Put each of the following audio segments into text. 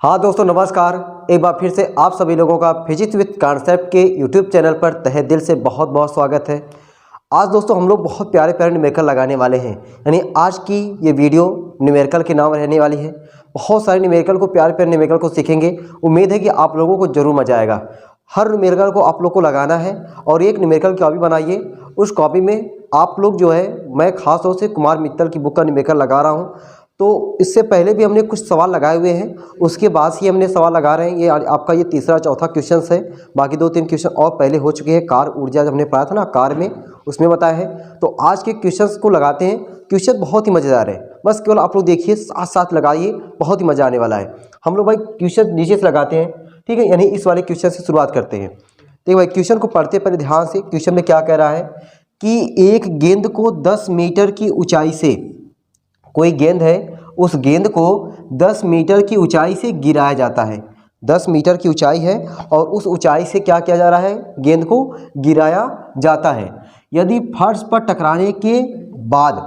हाँ दोस्तों नमस्कार। एक बार फिर से आप सभी लोगों का फिजिक्स विद कॉन्सेप्ट के यूट्यूब चैनल पर तहे दिल से बहुत बहुत स्वागत है। आज दोस्तों हम लोग बहुत प्यारे प्यारे न्यूमेरिकल लगाने वाले हैं, यानी आज की ये वीडियो न्यूमेरिकल के नाम रहने वाली है। बहुत सारे न्यूमेरिकल को प्यारे प्यारे न्यूमेरिकल को सीखेंगे। उम्मीद है कि आप लोगों को जरूर मजा आएगा। हर न्यूमेरिकल को आप लोग को लगाना है और एक न्यूमेरिकल कॉपी बनाइए। उस कॉपी में आप लोग जो है, मैं खास तौर से कुमार मित्तल की बुक का न्यूमेरिकल लगा रहा हूँ। तो इससे पहले भी हमने कुछ सवाल लगाए हुए हैं, उसके बाद ही हमने सवाल लगा रहे हैं। ये आपका ये तीसरा चौथा क्वेश्चन है। बाकी 2-3 क्वेश्चन और पहले हो चुके हैं। कार ऊर्जा जब हमने पढ़ा था ना, कार में, उसमें बताया है। तो आज के क्वेश्चंस को लगाते हैं। क्वेश्चन बहुत ही मज़ेदार है, बस केवल आप लोग देखिए, साथ साथ लगाइए, बहुत ही मज़ा आने वाला है। हम लोग भाई क्वेश्चन नीचे से लगाते हैं, ठीक है, यानी इस वाले क्वेश्चन से शुरुआत करते हैं। देखिए भाई, क्वेश्चन को पढ़ते पहले ध्यान से। क्वेश्चन में क्या कह रहा है कि एक गेंद को 10 मीटर की ऊंचाई से, कोई गेंद है, उस गेंद को 10 मीटर की ऊंचाई से गिराया जाता है। 10 मीटर की ऊंचाई है और उस ऊंचाई से क्या किया जा रहा है, गेंद को गिराया जाता है। यदि फर्श पर टकराने के बाद,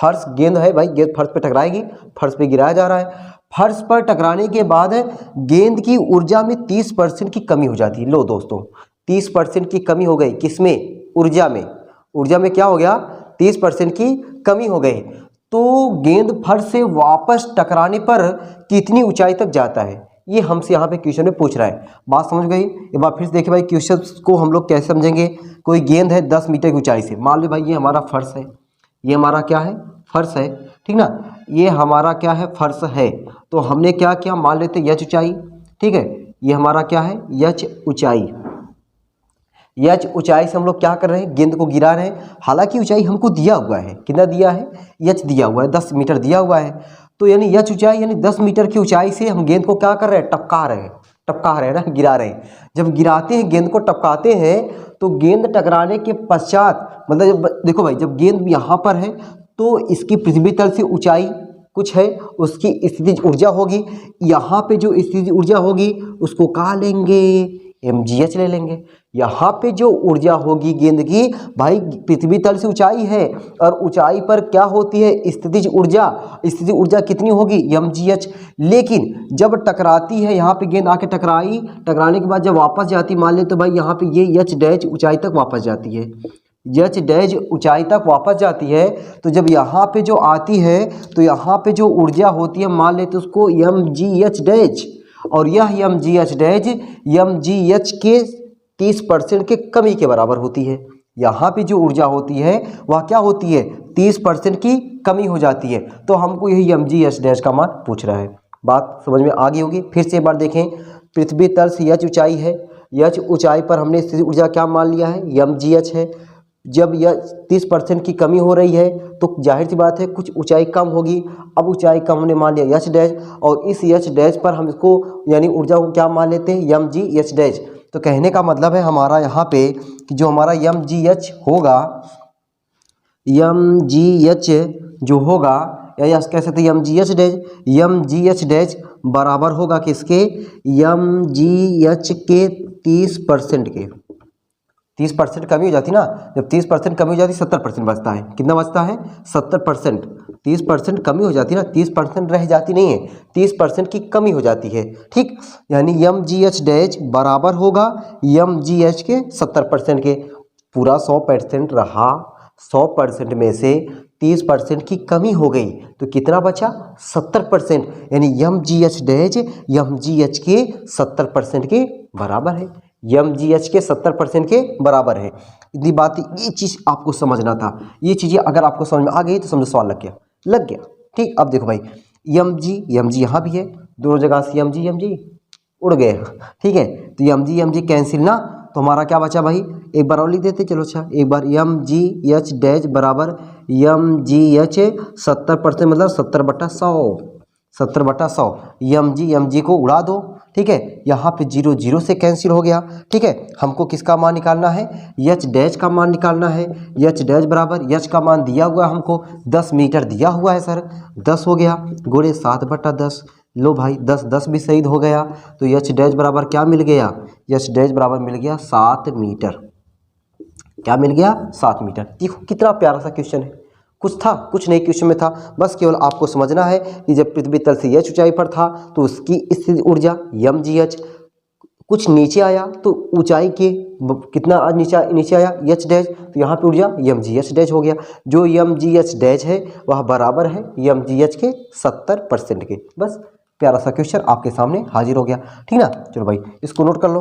फर्श गेंद है भाई, गेंद फर्श पर टकराएगी, फर्श पे गिराया जा रहा है। फर्श पर टकराने के बाद गेंद की ऊर्जा में 30% की कमी हो जाती है। लो दोस्तों, 30% की कमी हो गई। किसमें? ऊर्जा में। ऊर्जा में क्या हो गया? 30% की कमी हो गई। तो गेंद फर्श से वापस टकराने पर कितनी ऊंचाई तक जाता है, ये हमसे यहाँ पे क्वेश्चन में पूछ रहा है। बात समझ गई? एक बार फिर से देखिए भाई, क्वेश्चन को हम लोग कैसे समझेंगे। कोई गेंद है 10 मीटर की ऊंचाई से, मान लो भाई ये हमारा फर्श है, ये हमारा क्या है, फर्श है, ठीक ना, ये हमारा क्या है, फर्श है। तो हमने क्या किया, मान लेते यच ऊंचाई, ठीक है, ये हमारा क्या है, यच ऊंचाई। यच ऊंचाई से हम लोग क्या कर रहे हैं, गेंद को गिरा रहे हैं। हालांकि ऊंचाई हमको दिया हुआ है, कितना दिया है, यच दिया हुआ है, 10 मीटर दिया हुआ है। तो यानी यच ऊंचाई यानी 10 मीटर की ऊंचाई से हम गेंद को क्या कर रहे हैं, टपका रहे हैं, टपका रहे हैं ना, गिरा रहे हैं। जब गिराते हैं, गेंद को टपकाते हैं, तो गेंद टकराने के पश्चात, मतलब जब देखो भाई, जब गेंद यहाँ पर है तो इसकी पृथ्वी तल से ऊंचाई कुछ है, उसकी स्थितिज ऊर्जा होगी। यहाँ पे जो स्थितिज ऊर्जा होगी उसको कहाँ लेंगे, mgh ले लेंगे। यहाँ पे जो ऊर्जा होगी गेंद की, भाई पृथ्वी तल से ऊंचाई है और ऊंचाई पर क्या होती है, स्थितिज ऊर्जा। स्थितिज ऊर्जा कितनी होगी, mgh। लेकिन जब टकराती है, यहाँ पे गेंद आके टकराई, टकराने के बाद जब वापस जाती, मान ले तो भाई यहाँ पे ये h डैश ऊंचाई तक वापस जाती है, h डैश ऊंचाई तक वापस जाती है। तो जब यहाँ पे जो आती है, तो यहाँ पे जो ऊर्जा होती है, मान लेते उसको mgh डैश, और यह mgh डैश mgh के 30% के कमी के बराबर होती है। यहाँ पे जो ऊर्जा होती है वह क्या होती है, 30% की कमी हो जाती है। तो हमको यही mgh डैश का मान पूछ रहा है। बात समझ में आ गई होगी। फिर से एक बार देखें, पृथ्वी तल से h ऊंचाई है, h ऊंचाई पर हमने स्थितिज ऊर्जा क्या मान लिया है, mgh है। जब यह 30% की कमी हो रही है तो जाहिर सी बात है कुछ ऊंचाई कम होगी। अब ऊंचाई कम हमने मान लिया h डैश, और इस h डैश पर हम इसको यानी ऊर्जा को क्या मान लेते हैं, mgh डैश। तो कहने का मतलब है हमारा यहाँ पे कि जो हमारा mgh होगा, mgh जो होगा, या कह सकते हैं mgh डैश, mgh डैश बराबर होगा किसके, mgh के 30% के। 30% कमी हो जाती ना, जब 30% कमी हो जाती 70% बचता है। कितना बचता है, 70%। 30% कमी हो जाती है ना, 30% रह जाती नहीं है, 30% की कमी हो जाती है, ठीक। यानी mgh डैश बराबर होगा mgh के 70% के। पूरा 100% रहा, 100% में से 30% की कमी हो गई तो कितना बचा, 70%। यानी mgh डैश mgh के 70% के बराबर है, mgh के 70% के बराबर है। इतनी बात, ये चीज़ आपको समझना था। ये चीज़ें अगर आपको समझ में आ गई तो समझो सवाल लग गया, लग गया, ठीक। अब देखो भाई, mg यहाँ भी है, दोनों जगह से mg उड़ गए, ठीक है। तो mg कैंसिल ना, तो हमारा क्या बचा भाई, एक बार और लिख देते, चलो अच्छा, एक बार mgh डैश बराबर mgh 70% मतलब 70/100, 70/100। mg को उड़ा दो, ठीक है। यहाँ पे 0 0 से कैंसिल हो गया, ठीक है। हमको किसका मान निकालना है, h डैश का मान निकालना है। h डैश बराबर, h का मान दिया हुआ है हमको, 10 मीटर दिया हुआ है सर, 10 हो गया गुणे 7/10। लो भाई 10 10 भी शहीद हो गया, तो h डैश बराबर क्या मिल गया, h डैश बराबर मिल गया 7 मीटर। क्या मिल गया, 7 मीटर। देखो कितना प्यारा सा क्वेश्चन है, कुछ था, कुछ नहीं क्वेश्चन में था। बस केवल आपको समझना है कि जब पृथ्वी तल से h ऊंचाई पर था तो उसकी स्थितिज ऊर्जा mgh, कुछ नीचे आया तो ऊंचाई के कितना नीचे आया h डैश, तो यहाँ पे ऊर्जा mgh डैश हो गया। जो mgh डैश है वह बराबर है mgh के 70% के। बस प्यारा सा क्वेश्चन आपके सामने हाजिर हो गया, ठीक ना। चलो भाई इसको नोट कर लो,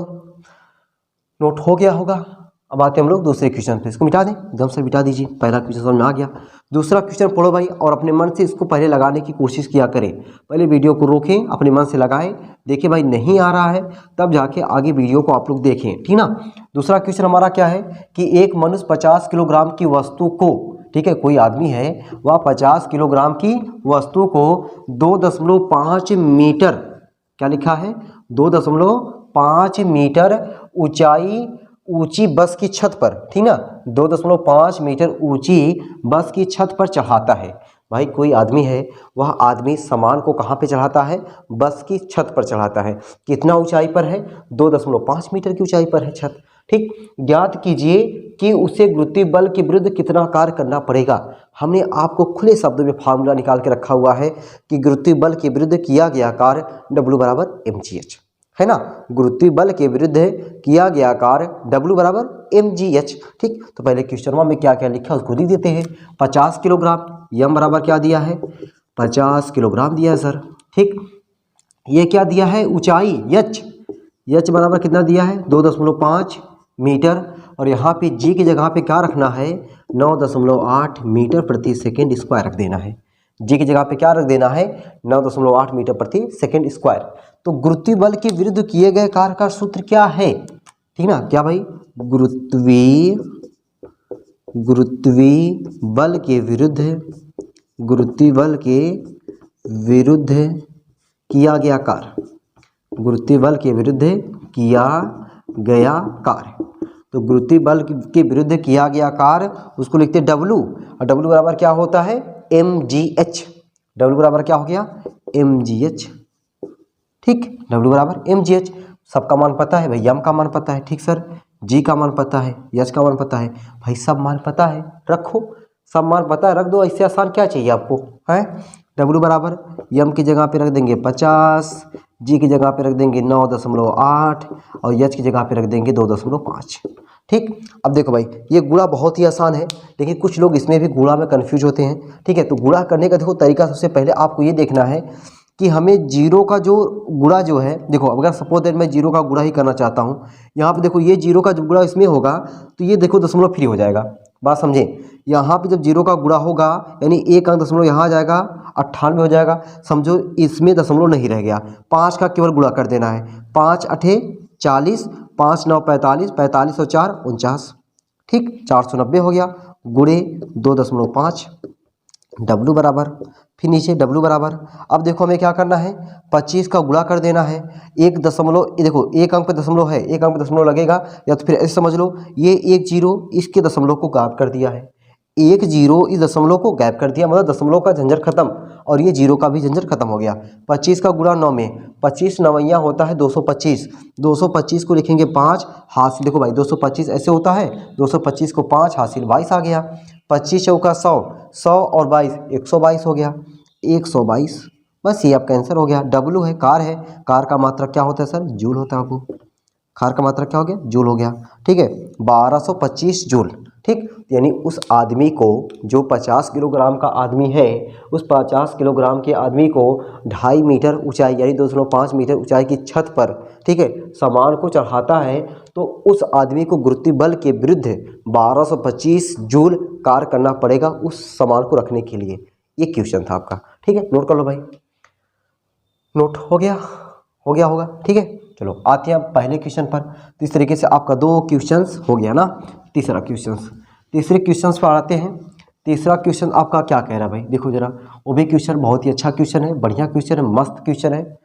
नोट हो गया होगा। अब आते हैं हम लोग दूसरे क्वेश्चन पे। इसको मिटा दें, एकदम से मिटा दीजिए, पहला क्वेश्चन समझ में आ गया। दूसरा क्वेश्चन पढ़ो भाई और अपने मन से इसको पहले लगाने की कोशिश किया करें। पहले वीडियो को रोकें, अपने मन से लगाएं, देखिए भाई नहीं आ रहा है तब जाके आगे वीडियो को आप लोग देखें, ठीक ना। दूसरा क्वेश्चन हमारा क्या है कि एक मनुष्य 50 किलोग्राम की वस्तु को, ठीक है, कोई आदमी है वह 50 किलोग्राम की वस्तु को 2.5 मीटर, क्या लिखा है, 2.5 मीटर ऊंची बस की छत पर, ठीक ना, 2.5 मीटर ऊंची बस की छत पर चढ़ाता है। भाई कोई आदमी है, वह आदमी सामान को कहाँ पे चढ़ाता है, बस की छत पर चढ़ाता है। कितना ऊंचाई पर है, 2.5 मीटर की ऊंचाई पर है छत, ठीक। ज्ञात कीजिए कि उसे गुरुत्वीय बल के विरुद्ध कितना कार्य करना पड़ेगा। हमने आपको खुले शब्दों में फार्मूला निकाल के रखा हुआ है कि गुरुत्वीय बल के विरुद्ध किया गया कार्य W बराबर mgh, है ना। गुरुत्वीय बल के विरुद्ध किया गया कार्य W बराबर mgh, ठीक। तो पहले क्वेश्चन में क्या क्या लिखा है उसको लिख देते हैं। 50 किलोग्राम, m बराबर क्या दिया है, 50 किलोग्राम दिया है सर, ठीक। ये क्या दिया है, ऊंचाई h बराबर कितना दिया है, 2.5 मीटर, और यहाँ पे g की जगह पे क्या रखना है, 9.8 मीटर प्रति सेकेंड स्क्वायर रख देना है। जी की जगह पे क्या रख देना है, 9.8 मीटर प्रति सेकेंड स्क्वायर। तो गुरुत्वीय बल के विरुद्ध किए गए कार्य का सूत्र क्या है, ठीक ना, क्या भाई, गुरुत्वीय बल के विरुद्ध किया गया कार्य, गुरुत्वीय बल के विरुद्ध किया गया कार्य। तो गुरुत्वीय बल के विरुद्ध किया गया कार्य उसको लिखते हैं W, और W बराबर क्या होता है, mgh। W बराबर क्या हो गया, mgh, ठीक। W बराबर mgh। सबका मान पता है भाई, m का मान पता है, ठीक सर, g का मान पता है, h का मान पता है, भाई सब मान पता है, रखो, सब मान पता है, रख दो, इससे आसान क्या चाहिए आपको, है। W बराबर m की जगह पे रख देंगे 50, g की जगह पे रख देंगे 9.8 और h की जगह पे रख देंगे 2.5, ठीक। अब देखो भाई ये गुणा बहुत ही आसान है, लेकिन कुछ लोग इसमें भी गुणा में कंफ्यूज होते हैं, ठीक है। तो गुणा करने का देखो तरीका, सबसे पहले आपको ये देखना है कि हमें जीरो का जो गुणा जो है, देखो अगर सपोज दैट मैं जीरो का गुणा ही करना चाहता हूँ, यहाँ पे देखो ये जीरो का जब गुणा इसमें होगा तो ये देखो दशमलव फ्री हो जाएगा, बात समझे। यहाँ पे जब जीरो का गुणा होगा यानी एक अंक दशमलव यहाँ आ जाएगा, 98 हो जाएगा, समझो इसमें दशमलव नहीं रह गया। 5 का केवल गुणा कर देना है, 5 8 40, 5 9 45, 45 और 4 49, ठीक, 490 हो गया, गुणे 2.5, W बराबर, फिर नीचे W बराबर। अब देखो हमें क्या करना है, 25 का गुणा कर देना है, एक दशमलव, देखो एक अंक पे दशमलव है, एक अंक पे दशमलव लगेगा, या तो फिर ऐसे समझ लो ये एक जीरो इसके दशमलव को गायब कर दिया है, एक जीरो इस दशमलव को गायब कर दिया, मतलब दशमलव का झंझट खत्म और ये जीरो का भी झंझट खत्म हो गया। 25 का गुणा 9 में, 25 नवैया होता है 225, 225 को लिखेंगे 5 हासिल, देखो भाई 225 ऐसे होता है, 225 को 5 हासिल 22 आ गया, 25 चौका 100, 100 और 22 122 हो गया, 122, बस ये आपका आंसर हो गया। W है, कार है, कार का मात्रक क्या होता है सर, जूल होता है, आपको कार का मात्रक क्या हो गया, जूल हो गया, ठीक है, 1225 जूल, ठीक। यानी उस आदमी को, जो 50 किलोग्राम का आदमी है, उस 50 किलोग्राम के आदमी को 2.5 मीटर ऊंचाई यानी 2.5 मीटर ऊंचाई की छत पर, ठीक है, सामान को चढ़ाता है, तो उस आदमी को गुरुत्वीय बल के विरुद्ध 1225 जूल कार्य करना पड़ेगा उस सामान को रखने के लिए। ये क्वेश्चन था आपका, ठीक है, नोट कर लो भाई, नोट हो गया होगा, ठीक है। चलो आते हैं पहले क्वेश्चन पर। तो इस तरीके से आपका 2 क्वेश्चंस हो गया ना। तीसरे क्वेश्चंस पर आते हैं। तीसरा क्वेश्चन आपका क्या कह रहा है भाई, देखो जरा, वो भी क्वेश्चन बहुत ही अच्छा क्वेश्चन है, बढ़िया क्वेश्चन है, मस्त क्वेश्चन है।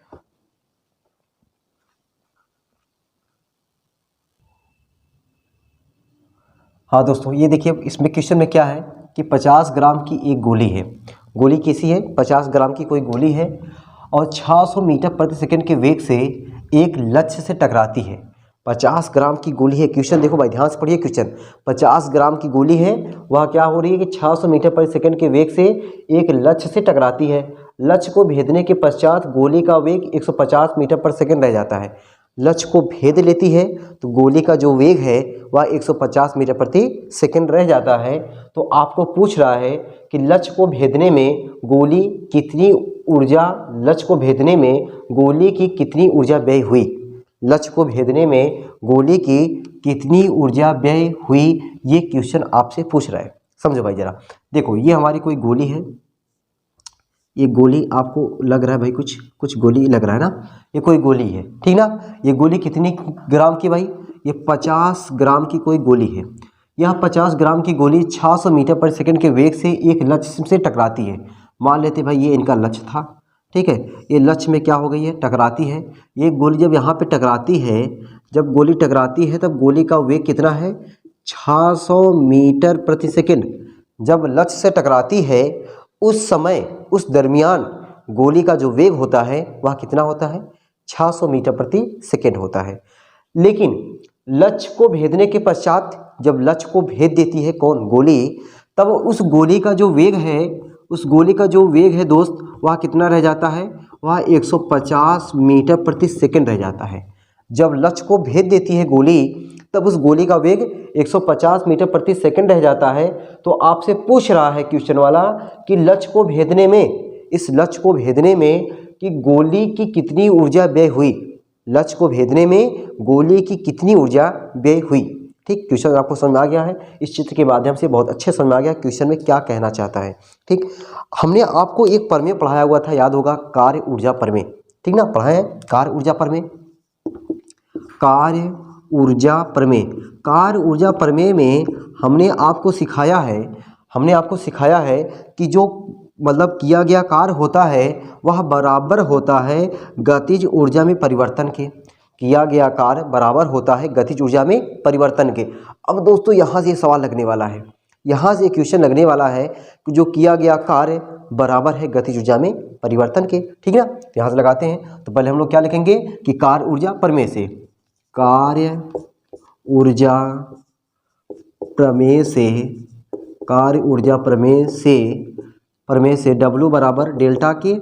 हाँ दोस्तों ये देखिए, इसमें क्वेश्चन में क्या है कि 50 ग्राम की एक गोली है, गोली कैसी है, 50 ग्राम की कोई गोली है और 600 मीटर प्रति सेकंड के वेग से एक लक्ष्य से टकराती है। 50 ग्राम की गोली है। क्वेश्चन देखो भाई, ध्यान से पढ़िए क्वेश्चन। 50 ग्राम की गोली है, वह क्या हो रही है कि 600 मीटर पर सेकंड के वेग से एक लक्ष्य से टकराती है। लक्ष्य को भेदने के पश्चात गोली का वेग 150 मीटर पर सेकंड रह जाता है। लक्ष्य को भेद लेती है तो गोली का जो वेग है वह 150 मीटर प्रति सेकंड रह जाता है। तो आपको पूछ रहा है कि लक्ष्य को भेदने में गोली कितनी ऊर्जा, लक्ष्य को भेदने में गोली की कितनी ऊर्जा व्यय हुई, लक्ष्य को भेदने में गोली की कितनी ऊर्जा व्यय हुई, ये क्वेश्चन आपसे पूछ रहा है। समझो भाई जरा, देखो ये हमारी कोई गोली है, ये गोली आपको लग रहा है भाई, कुछ गोली लग रहा है ना, ये कोई गोली है, ठीक ना। ये गोली कितनी ग्राम की भाई, ये 50 ग्राम की कोई गोली है। यह 50 ग्राम की गोली 600 मीटर पर सेकंड के वेग से एक लक्ष्य से टकराती है। मान लेते भाई ये इनका लक्ष्य था, ठीक है, ये लक्ष्य में क्या हो गई है, टकराती है। ये गोली जब यहाँ पे टकराती है, जब गोली टकराती है तब गोली का वेग कितना है, 600 मीटर प्रति सेकंड। जब लक्ष्य से टकराती है उस समय, उस दरमियान गोली का जो वेग होता है वह कितना होता है, 600 मीटर प्रति सेकंड होता है। लेकिन लक्ष्य को भेदने के पश्चात, जब लक्ष्य को भेद देती है कौन, गोली, तब उस गोली का जो वेग है, उस गोली का जो वेग है दोस्त, वह कितना रह जाता है, वह 150 मीटर प्रति सेकंड रह जाता है। जब लक्ष्य को भेद देती है गोली तब उस गोली का वेग 150 मीटर प्रति सेकंड रह जाता है। तो आपसे पूछ रहा है क्वेश्चन वाला कि लक्ष्य को भेदने में, इस लक्ष्य को भेदने में कि गोली की कितनी ऊर्जा व्यय हुई, लक्ष्य को भेदने में गोली की कितनी ऊर्जा व्यय हुई। ठीक, क्वेश्चन आपको समझ में आ गया है, इस चित्र के माध्यम से बहुत अच्छे समझ में आ गया क्वेश्चन में क्या कहना चाहता है। ठीक, हमने आपको एक प्रमेय पढ़ाया हुआ था, याद होगा, कार्य ऊर्जा प्रमेय, ठीक ना, पढ़ाया है कार्य ऊर्जा प्रमेय, कार्य ऊर्जा प्रमेय। कार्य ऊर्जा प्रमेय में हमने आपको सिखाया है कि जो मतलब किया गया कार्य होता है वह बराबर होता है गतिज ऊर्जा में परिवर्तन के। किया गया कार्य बराबर होता है गतिज ऊर्जा में परिवर्तन के। अब दोस्तों यहाँ से सवाल लगने वाला है, यहाँ से क्वेश्चन लगने वाला है कि जो किया गया कार्य बराबर है गतिज ऊर्जा में परिवर्तन के, ठीक है ना। यहाँ से लगाते हैं, तो पहले हम लोग क्या लिखेंगे कि कार्य ऊर्जा प्रमेय से, कार्य ऊर्जा प्रमेय से, कार्य ऊर्जा प्रमेय से W बराबर डेल्टा के,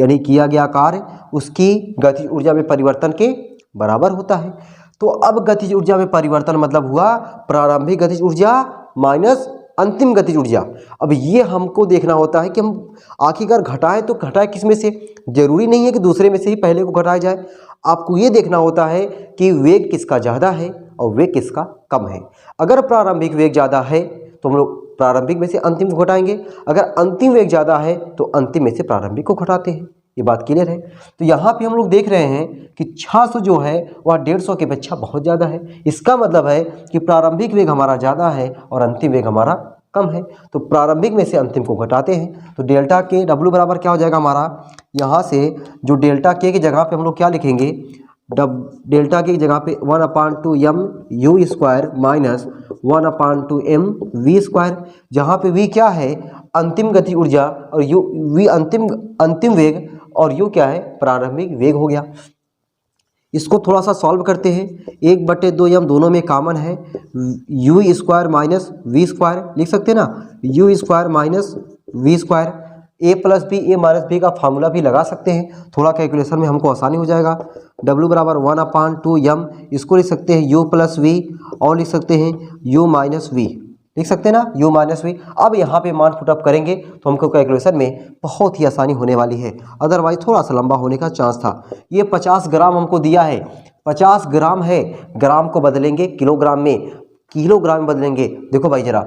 यानी किया गया कार्य उसकी गतिज ऊर्जा में परिवर्तन के बराबर होता है। तो अब गतिज ऊर्जा में परिवर्तन मतलब हुआ प्रारंभिक गतिज ऊर्जा माइनस अंतिम गतिज ऊर्जा। अब ये हमको देखना होता है कि हम आखिरकार घटाएं तो घटाएं किस में से, जरूरी नहीं है कि दूसरे में से ही पहले को घटाया जाए। आपको ये देखना होता है कि वेग किसका ज़्यादा है और वेग किसका कम है। अगर प्रारंभिक वेग ज़्यादा है तो हम लोग प्रारंभिक में से अंतिम को घटाएंगे, अगर अंतिम वेग ज़्यादा है तो अंतिम में से प्रारंभिक को घटाते हैं। ये बात क्लियर है। तो यहाँ पे हम लोग देख रहे हैं कि 600 जो है वह 150 की अपेक्षा बहुत ज़्यादा है। इसका मतलब है कि प्रारंभिक वेग हमारा ज़्यादा है और अंतिम वेग हमारा कम है। तो प्रारंभिक में से अंतिम को घटाते हैं, तो डेल्टा के W बराबर क्या हो जाएगा हमारा, यहाँ से जो डेल्टा के की जगह पे हम लोग क्या लिखेंगे, डेल्टा के जगह पे 1/2m u square minus 1/2m v square, जहाँ पे v क्या है अंतिम गति ऊर्जा और u v अंतिम वेग और u क्या है प्रारंभिक वेग हो गया। इसको थोड़ा सा सॉल्व करते हैं, 1/2m दोनों में कॉमन है, u square minus v square लिख सकते हैं ना, u square minus v square, a plus b a minus b का फार्मूला भी लगा सकते हैं, थोड़ा कैलकुलेशन में हमको आसानी हो जाएगा। W बराबर 1/2m, इसको लिख सकते हैं u प्लस वी और लिख सकते हैं u माइनस वी, लिख सकते हैं ना u माइनस वी। अब यहाँ पे मान पुटअप करेंगे तो हमको कैलकुलेशन में बहुत ही आसानी होने वाली है, अदरवाइज थोड़ा सा लंबा होने का चांस था। ये 50 ग्राम हमको दिया है, 50 ग्राम है, ग्राम को बदलेंगे किलोग्राम में, किलोग्राम में बदलेंगे। देखो भाई जरा,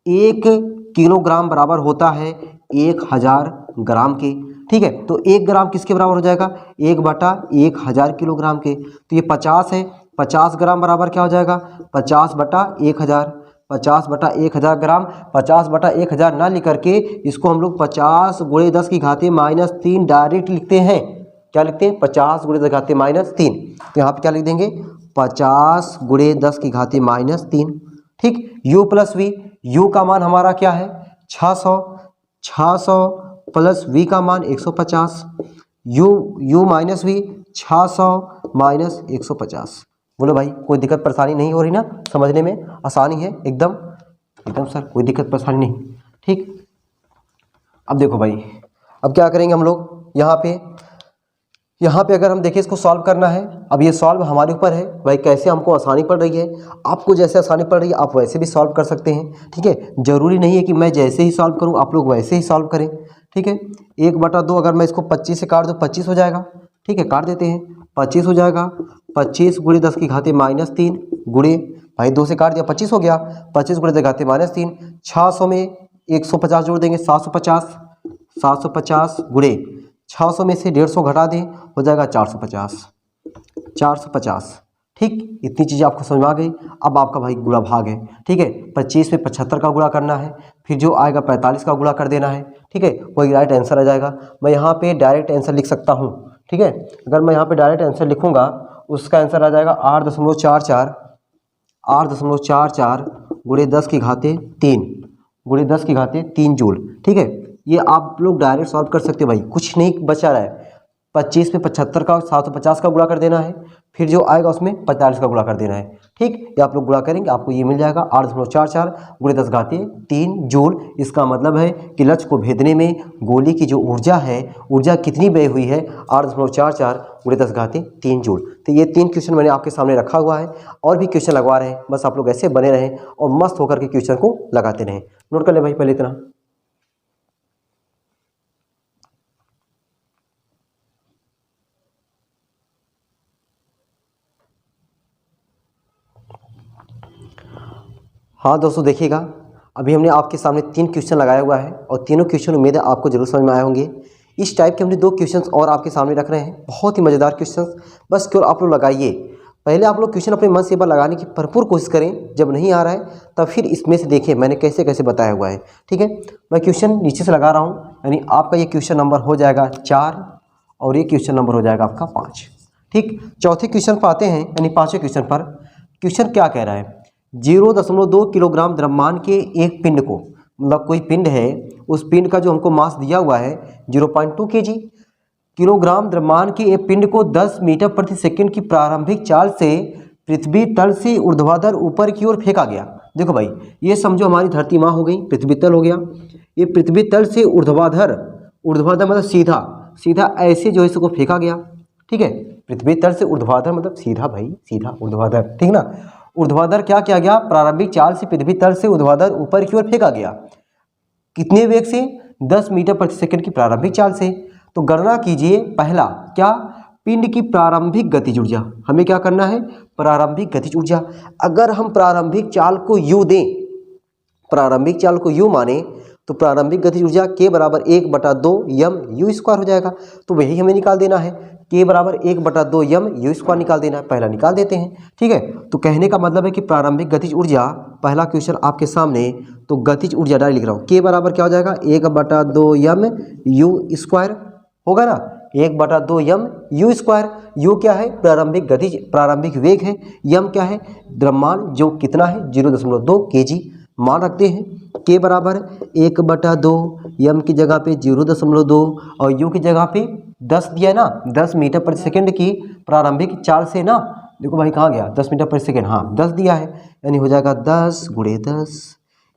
1 किलोग्राम बराबर होता है 1000 ग्राम के, ठीक है। तो 1 ग्राम किसके बराबर हो जाएगा, 1/1000 किलोग्राम के। तो ये 50 है, 50 ग्राम बराबर क्या हो जाएगा, 50/1000, 50/1000 ग्राम। 50/1000 ना लिख करके इसको हम लोग 50 × 10 की घाते -3 डायरेक्ट लिखते हैं। क्या लिखते हैं, 50 × 10 की घाते -3। तो यहाँ पे क्या लिख देंगे, 50 × 10 की घाते -3, ठीक। u प्लस वी, u का मान हमारा क्या है 600, 600 प्लस v का मान 150, u माइनस वी 600 माइनस 150, बोलो भाई, कोई दिक्कत परेशानी नहीं हो रही ना, समझने में आसानी है एकदम? एकदम सर, कोई दिक्कत परेशानी नहीं। ठीक, अब देखो भाई, अब क्या करेंगे हम लोग, यहाँ पे अगर हम देखें इसको सॉल्व करना है। अब ये सॉल्व हमारे ऊपर है भाई, कैसे हमको आसानी पड़ रही है। आपको जैसे आसानी पड़ रही है आप वैसे भी सॉल्व कर सकते हैं। ठीक है, ज़रूरी नहीं है कि मैं जैसे ही सॉल्व करूँ आप लोग वैसे ही सॉल्व करें। ठीक है, 1/2 अगर मैं इसको 25 से काट दूँ 25 हो जाएगा। ठीक है, काट देते हैं, 25 हो जाएगा। 25 × 10 की घाते -3 गुणे, भाई 2 से काट दिया 25 हो गया। 25 × 10 की घाते -3, 600 में 150 जोड़ देंगे 750, 750 गुणे 600 में से 150 घटा दें, हो जाएगा 450, 450। ठीक, इतनी चीज़ें आपको समझ में आ गई। अब आपका भाई गुणा भाग है। ठीक है, 25 में 75 का गुणा करना है, फिर जो आएगा 45 का गुणा कर देना है। ठीक है, वही राइट आंसर आ जाएगा। मैं यहाँ पे डायरेक्ट आंसर लिख सकता हूँ। ठीक है, अगर मैं यहाँ पे डायरेक्ट आंसर लिखूँगा उसका आंसर आ जाएगा 8.44, 8.44 गुणे 10 की घाते 3 गुणे 10 की घाते 3 जूल। ठीक है, ये आप लोग डायरेक्ट सॉल्व कर सकते हो भाई, कुछ नहीं बचा रहा है। 25 में 75 का 750 का गुणा कर देना है, फिर जो आएगा उसमें 45 का गुणा कर देना है। ठीक, ये आप लोग गुणा करेंगे आपको ये मिल जाएगा 8.44 गुणे 10 घाते 3 जूल। इसका मतलब है कि लक्ष्य को भेदने में गोली की जो ऊर्जा है, ऊर्जा कितनी व्यय हुई है, 8.44 गुणे 10 घाते 3 जूल। तो ये 3 क्वेश्चन मैंने आपके सामने रखा हुआ है, और भी क्वेश्चन लगवा रहे हैं, बस आप लोग ऐसे बने रहें और मस्त होकर के क्वेश्चन को लगाते रहें। नोट कर ले भाई पहले इतना। हाँ दोस्तों देखिएगा, अभी हमने आपके सामने 3 क्वेश्चन लगाया हुआ है और तीनों क्वेश्चन उम्मीद है आपको जरूर समझ में आए होंगे। इस टाइप के हमने 2 क्वेश्चंस और आपके सामने रख रहे हैं, बहुत ही मज़ेदार क्वेश्चंस। बस केवल आप लोग लगाइए, पहले आप लोग क्वेश्चन अपने मन से एक बार लगाने की भरपूर कोशिश करें, जब नहीं आ रहा है तब फिर इसमें से देखें मैंने कैसे कैसे बताया हुआ है। ठीक है, मैं क्वेश्चन नीचे से लगा रहा हूँ, यानी आपका ये क्वेश्चन नंबर हो जाएगा 4 और ये क्वेश्चन नंबर हो जाएगा आपका 5। ठीक, चौथे क्वेश्चन पर आते हैं, यानी 5वें क्वेश्चन पर। क्वेश्चन क्या कह रहा है, 0.2 किलोग्राम द्रव्यमान के एक पिंड को, मतलब कोई पिंड है, उस पिंड का जो हमको मास दिया हुआ है 0.2 kg, किलोग्राम द्रव्यमान के एक पिंड को 10 मीटर प्रति सेकंड की प्रारंभिक चाल से पृथ्वी तल से ऊर्ध्वाधर ऊपर की ओर फेंका गया। देखो भाई, ये समझो हमारी धरती माँ हो गई, पृथ्वी तल हो गया। ये पृथ्वी तल से ऊर्ध्वाधर, ऊर्ध्वाधर मतलब सीधा सीधा ऐसे जो है इसको फेंका गया। ठीक है, पृथ्वी तल से ऊर्ध्वाधर मतलब सीधा भाई, सीधा ऊर्ध्वाधर, ठीक ना। ऊर्ध्वाधर क्या किया गया, प्रारंभिक चाल से पृथ्वी तल से ऊर्ध्वाधर ऊपर की ओर फेंका गया। कितने वेग से, 10 मीटर प्रति सेकंड की प्रारंभिक चाल से। तो गणना कीजिए, पहला क्या, पिंड की प्रारंभिक गतिज ऊर्जा। हमें क्या करना है, प्रारंभिक गतिज ऊर्जा। अगर हम प्रारंभिक चाल को u दें, प्रारंभिक चाल को u माने, तो प्रारंभिक गतिज ऊर्जा k बराबर 1/2 m u स्क्वायर हो जाएगा। तो वही हमें निकाल देना है, k बराबर 1/2 m u स्क्वायर निकाल देना है, पहला निकाल देते हैं। ठीक है, तो कहने का मतलब है कि प्रारंभिक गतिज ऊर्जा, पहला क्वेश्चन आपके सामने, तो गतिज ऊर्जा डायरेक्ट लिख रहा हूँ, k बराबर क्या हो जाएगा, 1/2 m u स्क्वायर होगा ना, 1/2 m u स्क्वायर। u क्या है, प्रारंभिक गतिज, प्रारंभिक वेग है। m क्या है, द्रव्यमान, जो कितना है 0.2 kg मान रखते हैं। k बराबर 1/2 m की जगह पे 0.2 और u की जगह पे 10 दिया है ना, 10 मीटर प्रति सेकंड की प्रारंभिक चाल से ना। देखो भाई कहाँ गया, 10 मीटर प्रति सेकंड, हाँ 10 दिया है, यानी हो जाएगा 10 गुणे 10।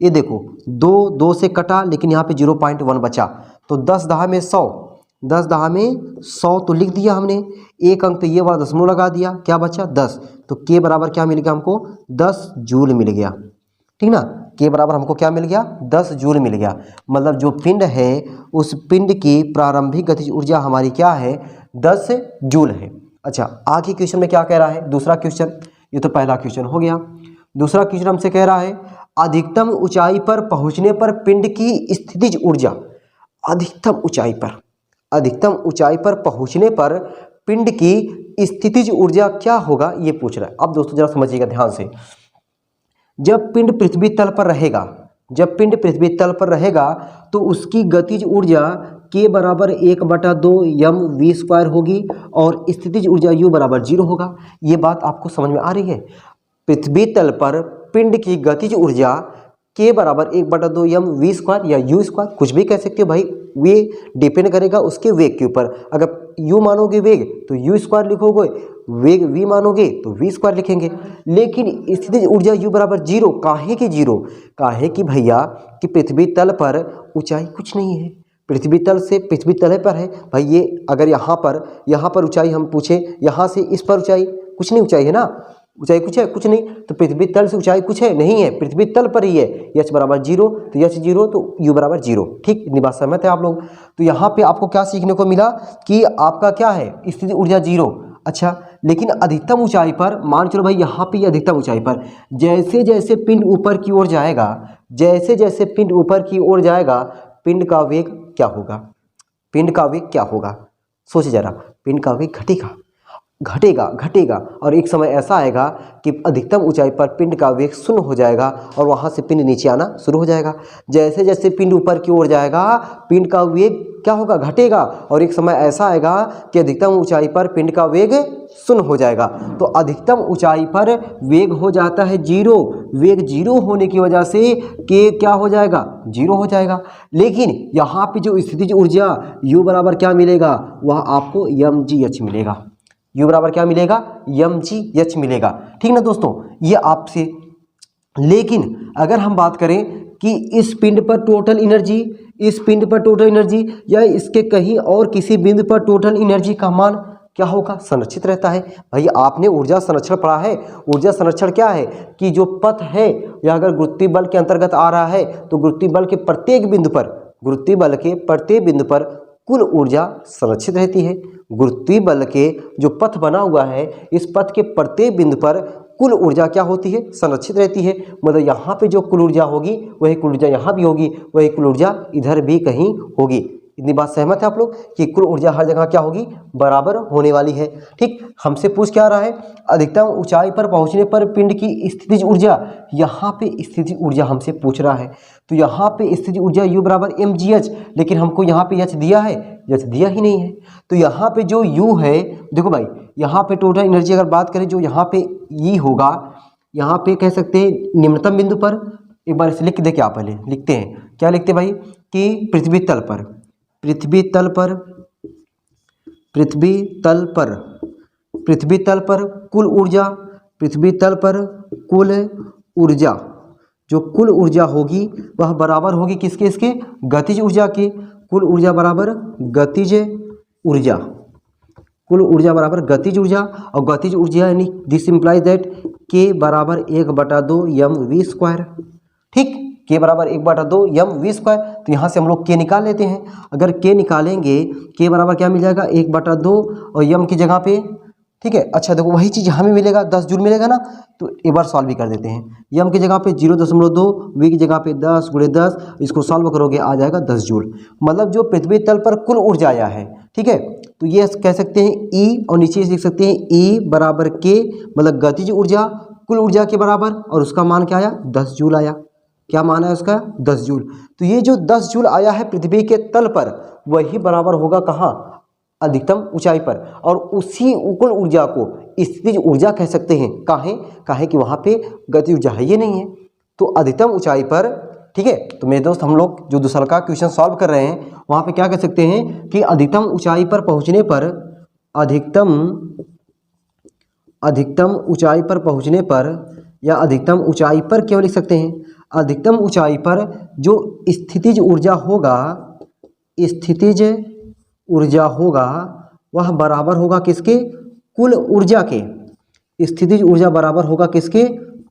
ये देखो 2 से कटा, लेकिन यहाँ पे 0.1 बचा, तो 10 दहा में 100, 10 दहा में 100 तो लिख दिया हमने, एक अंक तो ये वाला दशमलव लगा दिया, क्या बचा 10। तो k बराबर क्या मिल गया हमको, 10 जूल मिल गया। ठीक ना, k बराबर हमको क्या मिल गया, 10 जूल मिल गया। मतलब जो पिंड है उस पिंड की प्रारंभिक गतिज ऊर्जा हमारी क्या है, 10 जूल है। अच्छा, आगे क्वेश्चन में क्या कह रहा है, दूसरा क्वेश्चन, ये तो पहला क्वेश्चन हो गया। दूसरा क्वेश्चन हमसे कह रहा है, अधिकतम ऊंचाई पर पहुंचने पर पिंड की स्थितिज ऊर्जा, अधिकतम ऊंचाई पर, अधिकतम ऊंचाई पर पहुंचने पर पिंड की स्थितिज ऊर्जा क्या होगा, ये पूछ रहा है। अब दोस्तों जरा समझिएगा ध्यान से, जब पिंड पृथ्वी तल पर रहेगा, जब पिंड पृथ्वी तल पर रहेगा तो उसकी गतिज ऊर्जा k बराबर 1/2 m v स्क्वायर होगी और स्थितिज ऊर्जा u बराबर 0 होगा। ये बात आपको समझ में आ रही है। पृथ्वी तल पर पिंड की गतिज ऊर्जा के बराबर 1/2 m v स्क्वायर या u स्क्वायर, कुछ भी कह सकते हो भाई, वे डिपेंड करेगा उसके वेग के ऊपर। अगर u मानोगे वेग तो u स्क्वायर लिखोगे, वेग v मानोगे तो v स्क्वायर लिखेंगे। लेकिन स्थितिज ऊर्जा u बराबर 0, काहे की 0? काहे कि भैया कि पृथ्वी तल पर ऊंचाई कुछ नहीं है, पृथ्वी तल से पृथ्वी तल पर है भाई। ये अगर यहाँ पर ऊंचाई हम पूछे, यहाँ से इस पर ऊंचाई कुछ नहीं, ऊंचाई है ना, ऊंचाई कुछ है? कुछ नहीं। तो पृथ्वी तल से ऊंचाई कुछ है? नहीं है, पृथ्वी तल पर ही है। h बराबर 0, तो h 0 तो u बराबर 0। ठीक, इतनी बात सहमत है आप लोग? तो यहाँ पे आपको क्या सीखने को मिला कि आपका क्या है, स्थितिज ऊर्जा 0। अच्छा, लेकिन अधिकतम ऊंचाई पर मान चलो भाई, यहाँ पे अधिकतम ऊंचाई पर जैसे जैसे पिंड ऊपर की ओर जाएगा, जैसे जैसे पिंड ऊपर की ओर जाएगा, पिंड का वेग क्या होगा? पिंड का वेग क्या होगा? सोचे जरा, पिंड का वेग घटेगा, घटेगा, घटेगा, और एक समय ऐसा आएगा कि अधिकतम ऊंचाई पर पिंड का वेग शून्य हो जाएगा और वहाँ से पिंड नीचे आना शुरू हो जाएगा। जैसे जैसे पिंड ऊपर की ओर जाएगा, पिंड का वेग क्या होगा? घटेगा, और एक समय ऐसा आएगा कि अधिकतम ऊंचाई पर पिंड का वेग शून्य हो जाएगा। तो अधिकतम ऊंचाई पर वेग हो जाता है 0, वेग 0 होने की वजह से के क्या हो जाएगा? 0 हो जाएगा। लेकिन यहाँ पे जो स्थितिज ऊर्जा u बराबर क्या मिलेगा? वह आपको mgh मिलेगा। u बराबर क्या मिलेगा? mgh मिलेगा। ठीक ना दोस्तों, ये आपसे। लेकिन अगर हम बात करें कि इस पिंड पर टोटल एनर्जी, इस पिंड पर टोटल एनर्जी या इसके कहीं और किसी बिंदु पर टोटल एनर्जी का मान क्या होगा? संरक्षित रहता है। भाई आपने ऊर्जा संरक्षण पढ़ा है। ऊर्जा संरक्षण क्या है कि जो पथ है या अगर गुरुत्वीय बल के अंतर्गत आ रहा है तो गुरुत्वीय बल के प्रत्येक बिंदु पर, गुरुत्वीय बल के प्रत्येक बिंदु पर कुल ऊर्जा संरक्षित रहती है। गुरुत्वीय बल के जो पथ बना हुआ है, इस पथ के प्रत्येक बिंदु पर कुल ऊर्जा क्या होती है? संरक्षित रहती है। मतलब यहाँ पे जो कुल ऊर्जा होगी वही कुल ऊर्जा यहाँ भी होगी, वही कुल ऊर्जा इधर भी कहीं होगी। इतनी बात सहमत है आप लोग कि कुल ऊर्जा हर जगह क्या होगी? बराबर होने वाली है। ठीक, हमसे पूछ क्या रहा है? अधिकतम ऊंचाई पर पहुंचने पर पिंड की स्थितिज ऊर्जा, यहाँ पे स्थितिज ऊर्जा हमसे पूछ रहा है। तो यहाँ पे स्थितिज ऊर्जा u बराबर mgh, लेकिन हमको यहाँ पे h दिया है? h दिया ही नहीं है। तो यहाँ पे जो u है, देखो भाई, यहाँ पे टोटल एनर्जी अगर बात करें जो यहाँ पे E होगा, यहाँ पे कह सकते हैं निम्नतम बिंदु पर, एक बार इसे लिख दे, क्या पहले लिखते हैं, क्या लिखते हैं भाई कि पृथ्वी तल पर, पृथ्वी तल पर, पृथ्वी तल पर, पृथ्वी तल पर कुल ऊर्जा, पृथ्वी तल पर कुल ऊर्जा, जो कुल ऊर्जा होगी वह बराबर होगी किसके? इसके गतिज ऊर्जा के। कुल ऊर्जा बराबर गतिज ऊर्जा, कुल ऊर्जा बराबर गतिज ऊर्जा, और गतिज ऊर्जा यानी दिस इम्प्लाइज दैट के बराबर 1/2 m v स्क्वायर। ठीक, के बराबर 1/2 m v स्क्वायर। तो यहाँ से हम लोग के निकाल लेते हैं। अगर के निकालेंगे, के बराबर क्या मिल जाएगा? 1/2 और m की जगह पे, ठीक है। अच्छा देखो, वही चीज़ हमें मिलेगा, 10 जूल मिलेगा ना। तो एक बार सॉल्व भी कर देते हैं। यम की जगह पे 0.2, वी की जगह पे 10 × 10, इसको सॉल्व करोगे आ जाएगा 10 जूल। मतलब जो पृथ्वी तल पर कुल ऊर्जा आया है, ठीक है, तो ये कह सकते हैं ई, और नीचे लिख सकते हैं ई बराबर के, मतलब गतिज ऊर्जा कुल ऊर्जा के बराबर, और उसका मान क्या आया? 10 जूल आया। क्या मान है उसका? 10 जूल। तो ये जो 10 जूल आया है पृथ्वी के तल पर, वही बराबर होगा कहाँ? अधिकतम ऊंचाई पर। और उसी कुल ऊर्जा को स्थितिज ऊर्जा कह सकते हैं। काहे कि वहाँ पे गति ऊर्जा है ये नहीं है। तो अधिकतम ऊंचाई पर, ठीक है। तो मेरे दोस्त, हम लोग जो दूसरा का क्वेश्चन सॉल्व कर रहे हैं वहाँ पे क्या कह सकते हैं कि अधिकतम ऊंचाई पर पहुँचने पर, अधिकतम ऊंचाई पर पहुँचने पर, या अधिकतम ऊंचाई पर क्यों लिख सकते हैं? अधिकतम ऊंचाई पर जो स्थितिज ऊर्जा होगा, स्थितिज ऊर्जा होगा, वह बराबर होगा किसके? कुल ऊर्जा के। स्थितिज ऊर्जा बराबर होगा किसके?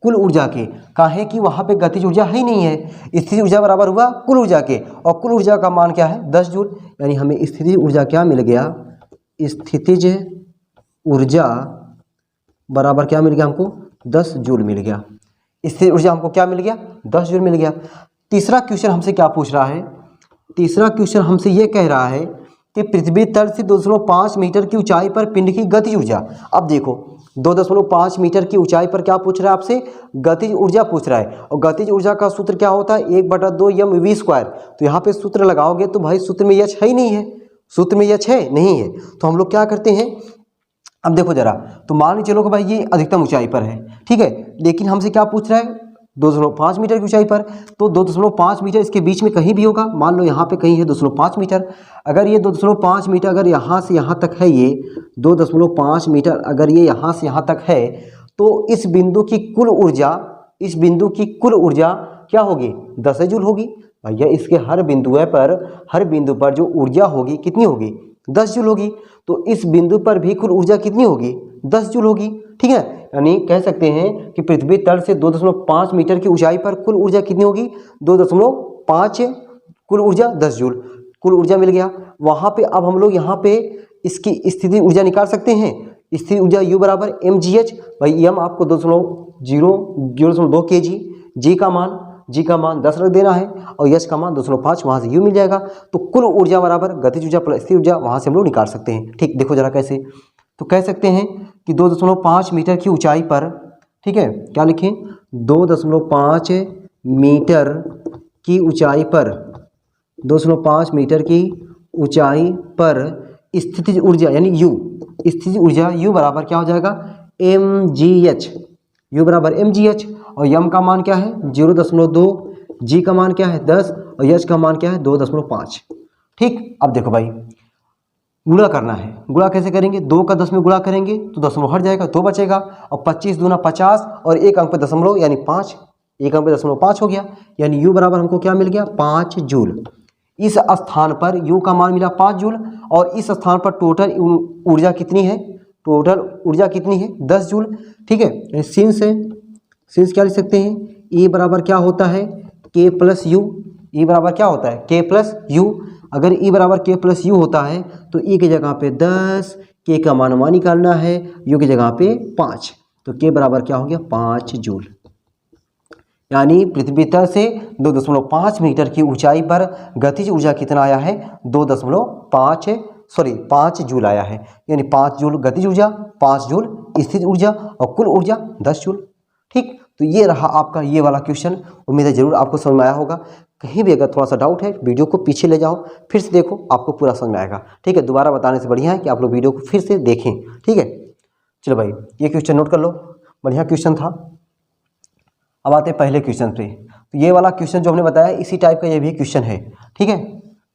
कुल ऊर्जा के। काहे कि वहाँ पे गतिज ऊर्जा ही नहीं है। स्थितिज ऊर्जा बराबर हुआ कुल ऊर्जा के, और कुल ऊर्जा का मान क्या है? 10 जूल। यानी हमें स्थितिज ऊर्जा क्या मिल गया? स्थितिज ऊर्जा बराबर क्या मिल गया हमको? 10 जूल मिल गया। स्थितिज ऊर्जा हमको क्या मिल गया? 10 जूल मिल गया। तीसरा क्वेश्चन हमसे क्या पूछ रहा है? तीसरा क्वेश्चन हमसे ये कह रहा है कि पृथ्वी तल से 2.5 मीटर की ऊंचाई पर पिंड की गतिज ऊर्जा। अब देखो, 2.5 मीटर की ऊंचाई पर क्या पूछ रहा है आपसे? गतिज ऊर्जा पूछ रहा है। और गतिज ऊर्जा का सूत्र क्या होता है? 1/2 m v स्क्वायर। तो यहाँ पे सूत्र लगाओगे तो भाई सूत्र में h है ही नहीं है। सूत्र में h है नहीं है। तो हम लोग क्या करते हैं, अब देखो जरा, तो मान के चलो कि भाई ये अधिकतम ऊंचाई पर है, ठीक है। लेकिन हमसे क्या पूछ रहा है? 2.5 मीटर की ऊंचाई पर, तो 2.5 मीटर इसके बीच में कहीं भी होगा। मान लो यहाँ पे कहीं है 2.5 मीटर। अगर ये 2.5 मीटर अगर यहाँ से यहाँ तक है, ये 2.5 मीटर अगर ये यहाँ से यहाँ तक है, तो इस बिंदु की कुल ऊर्जा, इस बिंदु की कुल ऊर्जा क्या होगी? 10 जूल होगी। भैया इसके हर बिंदु पर जो ऊर्जा होगी कितनी होगी? 10 जूल होगी। तो इस बिंदु पर भी कुल ऊर्जा कितनी होगी? 10 जूल होगी। ठीक है, यानी कह सकते हैं कि पृथ्वी तल से 2.5 मीटर की ऊंचाई पर कुल ऊर्जा कितनी होगी? 2.5, कुल ऊर्जा 10 जूल, कुल ऊर्जा मिल गया। वहाँ पे अब हम लोग यहाँ पे इसकी स्थिति ऊर्जा निकाल सकते हैं। स्थिति ऊर्जा U बराबर mgh। भाई m आपको 2.2 kg, g का मान 10 रख देना है और h का मान 2.5, वहाँ से U मिल जाएगा। तो कुल ऊर्जा बराबर गतिज ऊर्जा प्लस स्थिर ऊर्जा, वहाँ से हम लोग निकाल सकते हैं। ठीक, देखो जरा कैसे। तो कह सकते हैं कि 2.5 मीटर की ऊंचाई पर, ठीक है, क्या लिखें? 2.5 मीटर की ऊंचाई पर, 2.5 मीटर की ऊंचाई पर स्थितिज ऊर्जा यानी U, स्थितिज ऊर्जा U बराबर क्या हो जाएगा? mgh। U बराबर mgh और m का मान क्या है? 0.2, g का मान क्या है? 10 और h का मान क्या है? 2.5। ठीक, अब देखो भाई गुणा करना है। गुणा कैसे करेंगे? 2 का 10 में गुणा करेंगे तो दशमलव हट जाएगा, 2 बचेगा और 25 दूना 50 और एक अंक पे दशमलव यानी 5, एक अंक पे 0.5 हो गया। यानी U बराबर हमको क्या मिल गया? 5 जूल। इस स्थान पर U का मान मिला 5 जूल और इस स्थान पर टोटल ऊर्जा कितनी है? टोटल ऊर्जा कितनी है? 10 जूल। ठीक है, सिंस क्या लिख सकते हैं? E बराबर क्या होता है? K plus U। E बराबर क्या होता है? K plus U। अगर E बराबर K प्लस U होता है तो E की जगह पे 10, K का मान वहाँ निकालना है, U की जगह पे 5, तो K बराबर क्या हो गया? 5 जूल। यानी पृथ्वी तल से 2.5 मीटर की ऊंचाई पर गतिज ऊर्जा कितना आया है? 5 जूल आया है। यानी 5 जूल गतिज ऊर्जा, 5 जूल स्थिर ऊर्जा और कुल ऊर्जा 10 जूल। ठीक, तो ये रहा आपका ये वाला क्वेश्चन। उम्मीद है जरूर आपको समझ में आया होगा। कहीं भी अगर थोड़ा सा डाउट है, वीडियो को पीछे ले जाओ, फिर से देखो, आपको पूरा समझ में आएगा। ठीक है, दोबारा बताने से बढ़िया है कि आप लोग वीडियो को फिर से देखें। ठीक है, चलो भाई ये क्वेश्चन नोट कर लो, बढ़िया क्वेश्चन था। अब आते हैं पहले क्वेश्चन पे। तो ये वाला क्वेश्चन जो हमने बताया इसी टाइप का ये भी क्वेश्चन है। ठीक है,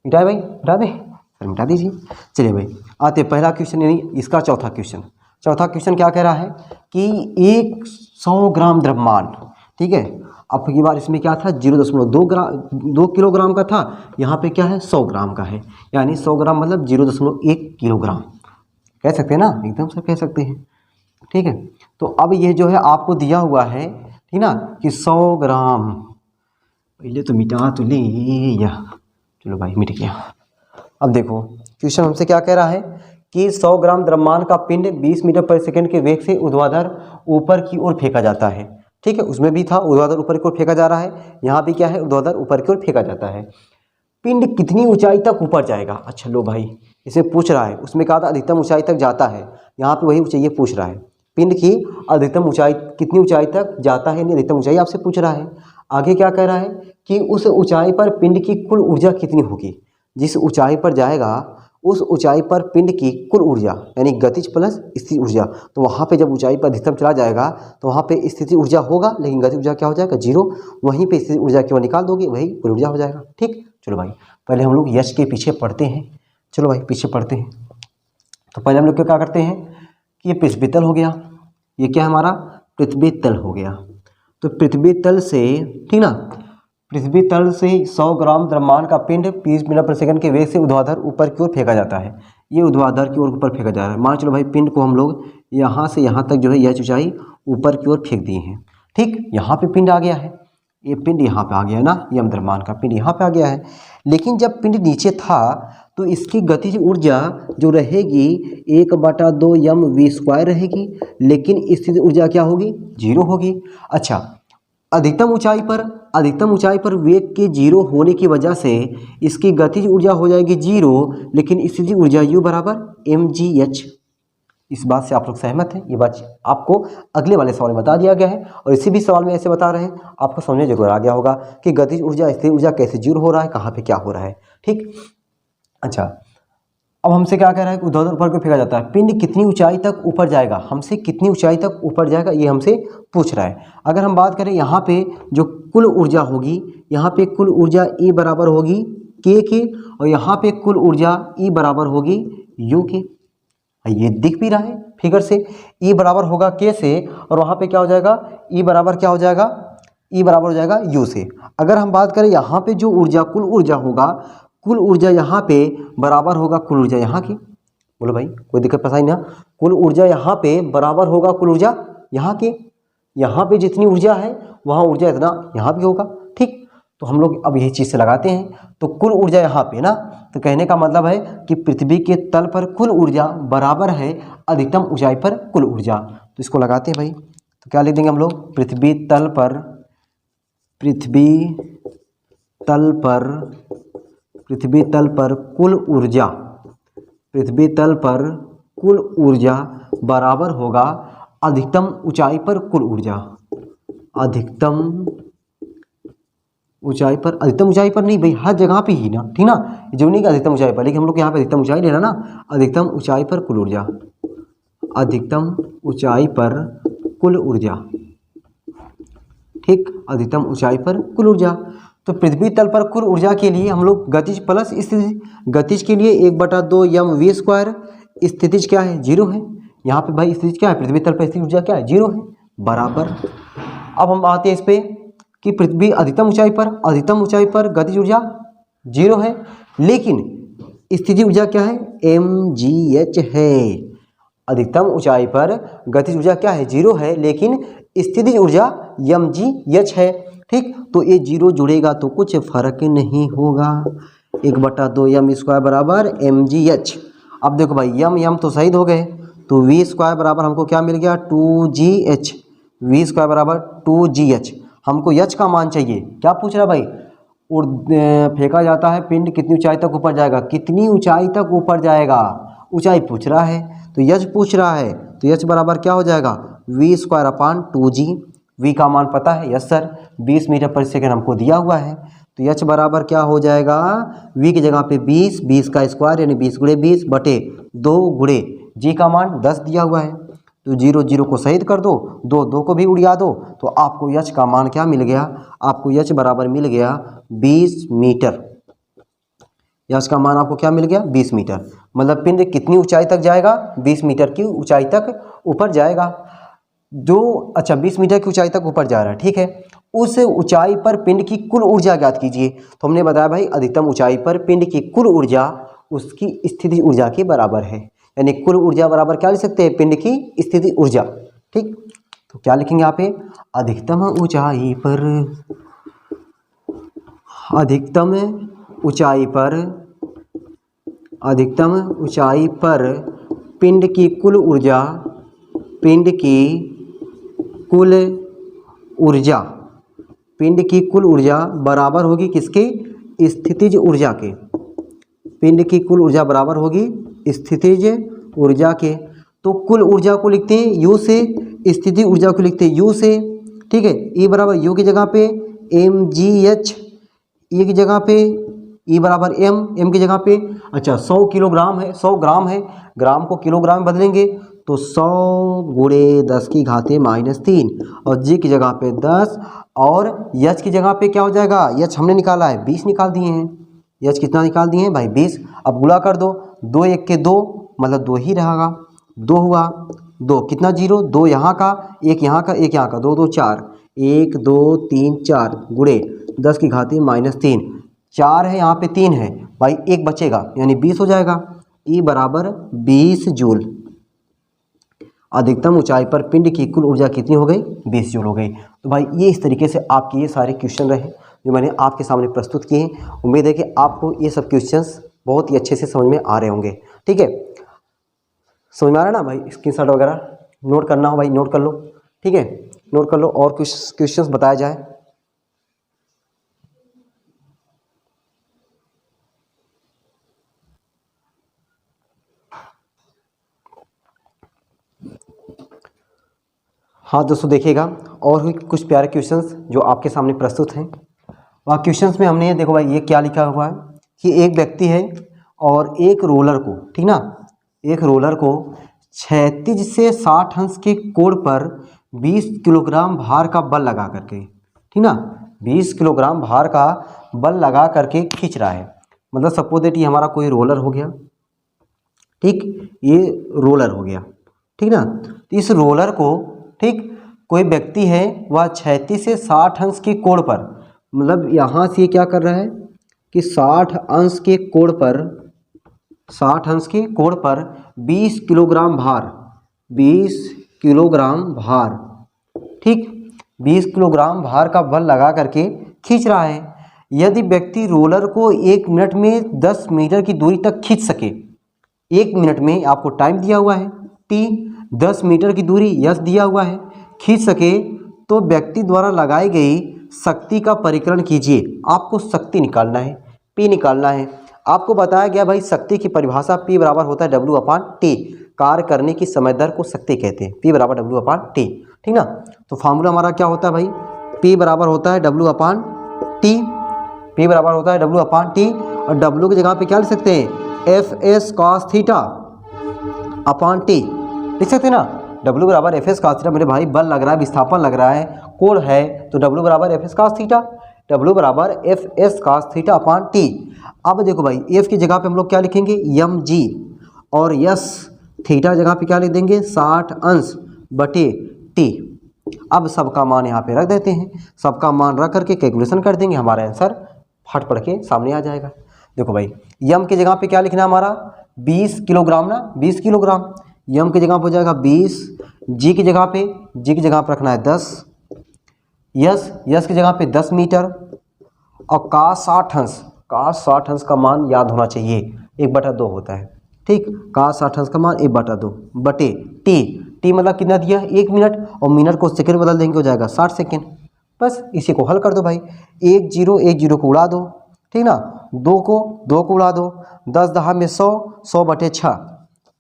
मिटाए भाई, मिटा दें, सर मिटा दीजिए। चलिए भाई आते हैं पहला क्वेश्चन, यानी इसका चौथा क्वेश्चन। चौथा क्वेश्चन क्या कह रहा है कि एक 100 ग्राम द्रव्यमान, ठीक है, अब की बार इसमें क्या था? 0.2 किलोग्राम का था, यहाँ पे क्या है? 100 ग्राम का है। यानी 100 ग्राम मतलब 0.1 किलोग्राम कह सकते हैं ना, एकदम से कह सकते हैं। ठीक है, तो अब ये जो है आपको दिया हुआ है, ठीक ना, कि 100 ग्राम, पहले तो मिटा तो ले या, चलो भाई मिट गया। अब देखो क्वेश्चन हमसे क्या कह रहा है कि 100 ग्राम द्रव्यमान का पिंड 20 मीटर पर सेकंड के वेग से ऊर्ध्वाधर ऊपर की ओर फेंका जाता है। ठीक है, उसमें भी था ऊर्ध्वाधर ऊपर की ओर फेंका जा रहा है, यहाँ भी क्या है? ऊर्ध्वाधर ऊपर की ओर फेंका जाता है। पिंड कितनी ऊंचाई तक ऊपर जाएगा? अच्छा लो भाई, इसे पूछ रहा है, उसमें कहा था अधिकतम ऊंचाई तक जाता है, यहाँ पे वही ऊंचाई पूछ रहा है। पिंड की अधिकतम ऊंचाई कितनी ऊंचाई तक जाता है, अधिकतम ऊंचाई आपसे पूछ रहा है। आगे क्या कह रहा है कि उस ऊंचाई पर पिंड की कुल ऊर्जा कितनी होगी? जिस ऊंचाई पर जाएगा उस ऊंचाई पर पिंड की कुल ऊर्जा यानी गतिज प्लस स्थिर ऊर्जा, तो वहाँ पे जब ऊंचाई पर अधिकतम चला जाएगा तो वहाँ पे स्थिति ऊर्जा होगा, लेकिन गतिज ऊर्जा क्या हो जाएगा? 0। वहीं पे स्थिति ऊर्जा केवल निकाल दोगे, वही कुल ऊर्जा हो जाएगा। ठीक, चलो भाई पहले हम लोग यश के पीछे पढ़ते हैं। चलो भाई पीछे पढ़ते हैं। तो पहले हम लोग क्या करते हैं कि ये पृथ्वी तल हो गया, ये क्या है हमारा? पृथ्वी तल हो गया। तो पृथ्वी तल से, ठीक ना, पृथ्वी तल से 100 ग्राम द्रव्यमान का पिंड 20 मीटर पर सेकंड के वेग से ऊर्ध्वाधर ऊपर की ओर फेंका जाता है। ये ऊर्ध्वाधर की ओर ऊपर फेंका जा रहा है। मान चलो भाई पिंड को हम लोग यहाँ से यहाँ तक जो है यह ऊंचाई ऊपर की ओर फेंक दिए हैं। ठीक, यहाँ पे पिंड आ गया है, ये पिंड यहाँ पे आ गया ना, यम द्रव्यमान का पिंड यहाँ पे आ गया है। लेकिन जब पिंड नीचे था तो इसकी गतिज ऊर्जा जो रहेगी 1/2 यम v स्क्वायर रहेगी, लेकिन स्थितिज ऊर्जा क्या होगी? 0 होगी। अच्छा, अधिकतम ऊंचाई पर वेग के 0 होने की वजह से इसकी गतिज ऊर्जा हो जाएगी 0, लेकिन स्थितिज ऊर्जा U बराबर mgh। इस बात से आप लोग सहमत हैं? ये बात आपको अगले वाले सवाल में बता दिया गया है और इसी भी सवाल में ऐसे बता रहे हैं, आपको समझ में जरूर आ गया होगा कि गतिज ऊर्जा स्थिर ऊर्जा कैसे 0 हो रहा है, कहाँ पे क्या हो रहा है। ठीक, अच्छा अब हमसे क्या कह रहा है कि उधर ऊपर को फेंका जाता है, पिंड कितनी ऊंचाई तक ऊपर जाएगा, हमसे कितनी ऊंचाई तक ऊपर जाएगा ये हमसे पूछ रहा है। अगर हम बात करें यहाँ पे जो कुल ऊर्जा होगी, यहाँ पे कुल ऊर्जा E बराबर होगी K के, और यहाँ पे कुल ऊर्जा E बराबर होगी U के। ये दिख भी रहा है फिगर से, E बराबर होगा K से, और वहाँ पे क्या हो जाएगा, E बराबर क्या हो जाएगा, E बराबर हो जाएगा U से। अगर हम बात करें यहाँ पे जो ऊर्जा कुल ऊर्जा होगा, कुल ऊर्जा यहाँ पे बराबर होगा कुल ऊर्जा यहाँ की। बोलो भाई कोई दिक्कत पता ही ना, कुल ऊर्जा यहाँ पे बराबर होगा कुल ऊर्जा यहाँ के। यहाँ पे जितनी ऊर्जा है वहाँ ऊर्जा इतना यहाँ भी होगा, ठीक। तो हम लोग अब यही चीज़ से लगाते हैं, तो कुल ऊर्जा यहाँ पे ना, तो कहने का मतलब है कि पृथ्वी के तल पर कुल ऊर्जा बराबर है अधिकतम ऊंचाई पर कुल ऊर्जा। तो इसको लगाते हैं भाई, तो क्या लिख देंगे हम लोग, पृथ्वी तल पर कुल ऊर्जा, पृथ्वी तल पर कुल ऊर्जा बराबर होगा अधिकतम ऊंचाई पर कुल ऊर्जा, अधिकतम ऊंचाई पर, अधिकतम ऊंचाई पर नहीं भाई, हर जगह पे ही ना, ठीक ना, जो नहीं कि अधिकतम ऊंचाई पर, लेकिन हम लोग यहाँ पे अधिकतम ऊंचाई ले रहा ना, अधिकतम ऊंचाई पर कुल ऊर्जा, अधिकतम ऊंचाई पर कुल ऊर्जा, ठीक, अधिकतम ऊंचाई पर कुल ऊर्जा। तो पृथ्वी तल पर कुल ऊर्जा के लिए हम लोग गतिज प्लस स्थितिज, गतिज के लिए 1/2 mv², स्थितिज क्या है 0 है, यहाँ पे भाई स्थितिज क्या है, पृथ्वी तल पर स्थित ऊर्जा क्या है 0 है, बराबर। अब हम आते हैं इस पे कि पृथ्वी अधिकतम ऊंचाई पर गतिज ऊर्जा 0 है, लेकिन स्थितिज ऊर्जा क्या है mgh है। अधिकतम ऊंचाई पर गतिज ऊर्जा क्या है 0 है, लेकिन स्थितिज ऊर्जा mgh है, ठीक। तो ये 0 जुड़ेगा तो कुछ फर्क नहीं होगा, 1/2 m² बराबर mgh। अब देखो भाई यम तो शहीद हो गए, तो v² बराबर हमको क्या मिल गया 2gh, v² बराबर 2gh। हमको h का मान चाहिए, क्या पूछ रहा है भाई, और फेंका जाता है पिंड कितनी ऊंचाई तक ऊपर जाएगा, कितनी ऊंचाई तक ऊपर जाएगा, ऊंचाई पूछ रहा है, तो h पूछ रहा है, तो h बराबर क्या हो जाएगा v²/2g। v का मान पता है, यस सर 20 मीटर पर सेकेंड हमको दिया हुआ है, तो h बराबर क्या हो जाएगा, v की जगह पे 20 का स्क्वायर यानी 20 × 20 बटे 2 × g का मान 10 दिया हुआ है, तो 0 0 को शहीद कर दो, 2 को भी उड़िया दो, तो आपको h का मान क्या मिल गया, आपको h बराबर मिल गया 20 मीटर। h का मान आपको क्या मिल गया 20 मीटर, मतलब पिंड कितनी ऊंचाई तक जाएगा, 20 मीटर की ऊंचाई तक ऊपर जाएगा। जो अच्छा 20 मीटर की ऊंचाई तक ऊपर जा रहा है, ठीक है, उस ऊंचाई पर पिंड की कुल ऊर्जा ज्ञात कीजिए। तो हमने बताया भाई अधिकतम ऊंचाई पर पिंड की कुल ऊर्जा उसकी स्थितिज ऊर्जा के बराबर है, यानी कुल ऊर्जा बराबर क्या लिख सकते हैं, पिंड की स्थितिज ऊर्जा, ठीक। तो क्या लिखेंगे यहाँ पे, अधिकतम ऊंचाई पर, अधिकतम ऊंचाई पर पिंड की कुल ऊर्जा, पिंड की कुल ऊर्जा बराबर होगी किसके, स्थितिज ऊर्जा के, पिंड की कुल ऊर्जा बराबर होगी स्थितिज ऊर्जा के। तो कुल ऊर्जा को लिखते हैं U से, स्थितिज ऊर्जा को लिखते हैं U से, ठीक है। E बराबर U की जगह पे mgh, E की जगह पे E बराबर m की जगह पे, अच्छा 100 किलोग्राम है, 100 ग्राम है, ग्राम को किलोग्राम में बदलेंगे तो 100 × 10⁻³ और g की जगह पे 10, और h की जगह पे क्या हो जाएगा, h हमने निकाला है 20 निकाल दिए हैं, h कितना निकाल दिए हैं भाई 20। अब गुणा कर दो, 2 × 1 = 2, मतलब 2 ही रहेगा, 2 हुआ, 2 कितना 0, 2 यहाँ का, 1 यहाँ का, 1 यहाँ का, 2 2 4, 1 2 3 4 गुणे 10⁻³ 4 है, यहाँ पे 3 है भाई, 1 बचेगा यानी 20 हो जाएगा। E बराबर 20 जूल। अधिकतम ऊंचाई पर पिंड की कुल ऊर्जा कितनी हो गई, 20 जूल हो गई। तो भाई ये इस तरीके से आपके ये सारे क्वेश्चन रहे जो मैंने आपके सामने प्रस्तुत किए हैं। उम्मीद है कि आपको ये सब क्वेश्चंस बहुत ही अच्छे से समझ में आ रहे होंगे, ठीक है। समझ में आ रहा है ना भाई, स्क्रीनशॉट वगैरह नोट करना हो भाई नोट कर लो, ठीक है, नोट कर लो, और कुछ क्वेश्चंस बताया जाए। हाँ दोस्तों देखिएगा, और भी कुछ प्यारे क्वेश्चंस जो आपके सामने प्रस्तुत हैं। वहाँ क्वेश्चंस में हमने देखो भाई ये क्या लिखा हुआ है कि एक व्यक्ति है और एक रोलर को, ठीक ना, एक रोलर को क्षैतिज से 60 अंश के कोण पर 20 किलोग्राम भार का बल लगा करके, ठीक ना, 20 किलोग्राम भार का बल लगा करके खींच रहा है। मतलब सपोज दैट ये हमारा कोई रोलर हो गया, ठीक, ये रोलर हो गया, ठीक ना। तो इस रोलर को, ठीक, कोई व्यक्ति है वह क्षैतिज से 60 अंश के कोण पर, मतलब यहाँ से क्या कर रहा है कि 60 अंश के कोण पर, 60 अंश के कोण पर 20 किलोग्राम भार, 20 किलोग्राम भार, ठीक, 20 किलोग्राम भार का बल लगा करके खींच रहा है। यदि व्यक्ति रोलर को 1 मिनट में 10 मीटर की दूरी तक खींच सके, 1 मिनट में आपको टाइम दिया हुआ है टी, 10 मीटर की दूरी यस दिया हुआ है, खींच सके, तो व्यक्ति द्वारा लगाई गई शक्ति का परिकलन कीजिए। आपको शक्ति निकालना है, पी निकालना है। आपको बताया गया भाई शक्ति की परिभाषा पी बराबर होता है W/T। कार्य करने की समय दर को शक्ति कहते हैं, पी बराबर W/T, ठीक ना। तो फार्मूला हमारा क्या होता है भाई, पी बराबर होता है W/T, पी बराबर होता है W/T, और W की जगह पे क्या लिख सकते हैं, FS cos θ/T लिख सकते हैं ना। W बराबर FS cos θ, मेरे भाई बल लग रहा है, विस्थापन लग रहा है, कोण है, तो W बराबर FS cos θ, W बराबर FS cos θ/T। अब देखो भाई F की जगह पे हम लोग क्या लिखेंगे, mg, और यस थीटा जगह पे क्या लिख देंगे, 60 अंश बटे T। अब सबका मान यहाँ पे रख देते हैं, सबका मान रख करके कैलकुलेशन कर देंगे, हमारा आंसर फट पड़ के सामने आ जाएगा। देखो भाई यम की जगह पे क्या लिखना है हमारा, 20 किलोग्राम ना, 20 किलोग्राम, यम की जगह पे हो जाएगा 20, जी की जगह पे, जी की जगह पे रखना है 10, यस, यस की जगह पे 10 मीटर, और का 60 अंश, का 60 अंश का मान याद होना चाहिए 1/2 होता है, ठीक, का 60 अंश का मान 1/2 बटे टी, टी मतलब कितना दिया, 1 मिनट, और मिनट को सेकंड बदल देंगे हो जाएगा 60 सेकंड। बस इसी को हल कर दो भाई, 1 0 को उड़ा दो, ठीक ना, 2 को उड़ा दो, 10 10 में 100, 100/6,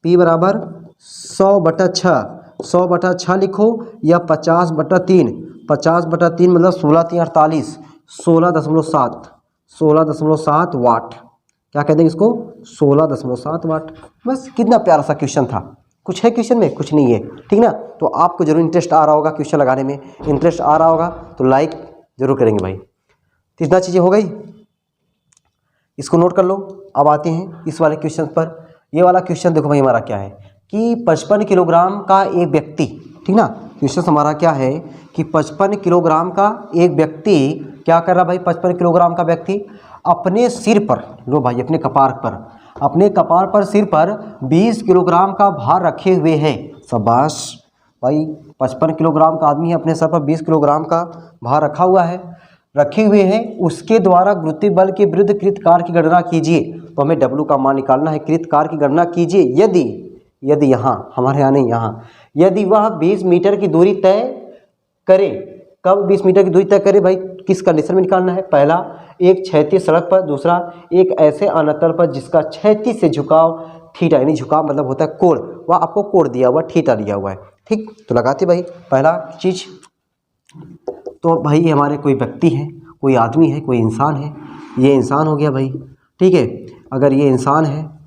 पी बराबर 100/6, 100/6 लिखो, या 50/3, 50/3 मतलब 16 3 48, 16.7, 16.7 वाट, क्या कहते हैं इसको, 16.7 वाट। बस कितना प्यारा सा क्वेश्चन था, कुछ है क्वेश्चन में, कुछ नहीं है, ठीक ना। तो आपको जरूर इंटरेस्ट आ रहा होगा क्वेश्चन लगाने में, इंटरेस्ट आ रहा होगा तो लाइक जरूर करेंगे भाई। तो इतना चीज़ें हो गई, इसको नोट कर लो। अब आते हैं इस वाले क्वेश्चन पर। ये वाला क्वेश्चन देखो भाई हमारा क्या है कि 55 किलोग्राम का एक व्यक्ति, ठीक ना, क्वेश्चन हमारा क्या है कि 55 किलोग्राम का एक व्यक्ति क्या कर रहा भाई, 55 किलोग्राम का व्यक्ति अपने सिर पर, लो भाई अपने कपार पर, अपने कपार पर, सिर पर 20 किलोग्राम का भार रखे हुए है। शाबाश भाई, 55 किलोग्राम का आदमी है, अपने सर पर 20 किलोग्राम का भार रखा हुआ है, रखे हुए हैं। उसके द्वारा गुरुत्वीय बल के विरुद्ध कृत कार्य की गणना कीजिए। तो हमें W का मान निकालना है, कृत कार्य की गणना कीजिए। यदि यहाँ, हमारे यहाँ नहीं, यहाँ यदि वह 20 मीटर की दूरी तय करे, कब 20 मीटर की दूरी तय करे भाई, किस कंडीशन में निकालना है, पहला एक क्षैतिज सड़क पर, दूसरा एक ऐसे अनतल पर जिसका क्षैतिज से झुकाव थीटा, यानी झुकाव मतलब होता है कोण, वह आपको कोण दिया हुआ, थीटा दिया हुआ है, ठीक। तो लगाते भाई पहला चीज, तो भाई हमारे कोई व्यक्ति है, कोई आदमी है, कोई इंसान है, ये इंसान हो गया भाई, ठीक है। अगर ये इंसान है,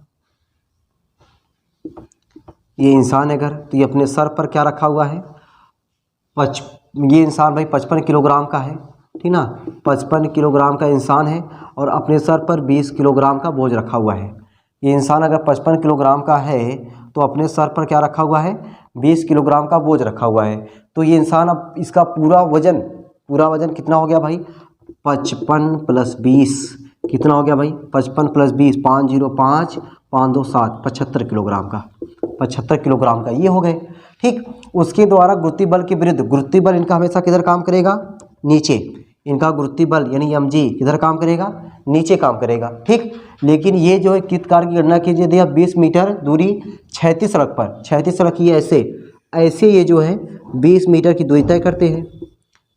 ये इंसान है अगर, तो ये अपने सर पर क्या रखा हुआ है, ये इंसान भाई 55 किलोग्राम का है, ठीक ना, 55 किलोग्राम का इंसान है और अपने सर पर 20 किलोग्राम का बोझ रखा हुआ है। ये इंसान अगर 55 किलोग्राम का है तो अपने सर पर क्या रखा हुआ है, 20 किलोग्राम का बोझ रखा हुआ है। तो ये इंसान, अब इसका पूरा वजन कितना हो गया भाई, 55 + 20 कितना हो गया भाई, 55 + 20 505 5 2 7 75 किलोग्राम का, 75 किलोग्राम का ये हो गए, ठीक। उसके द्वारा गुरुत्वीय बल के विरुद्ध, गुरुत्वीय बल इनका हमेशा किधर काम करेगा, नीचे, इनका गुरुत्वीय बल यानी mg किधर काम करेगा, नीचे काम करेगा, ठीक। लेकिन ये जो है कृत कार्य की गणना कीजिए, दिया 20 मीटर दूरी क्षैतिज सड़क पर, क्षैतिज सड़क ये ऐसे ये जो है 20 मीटर की दूरी तय करते हैं,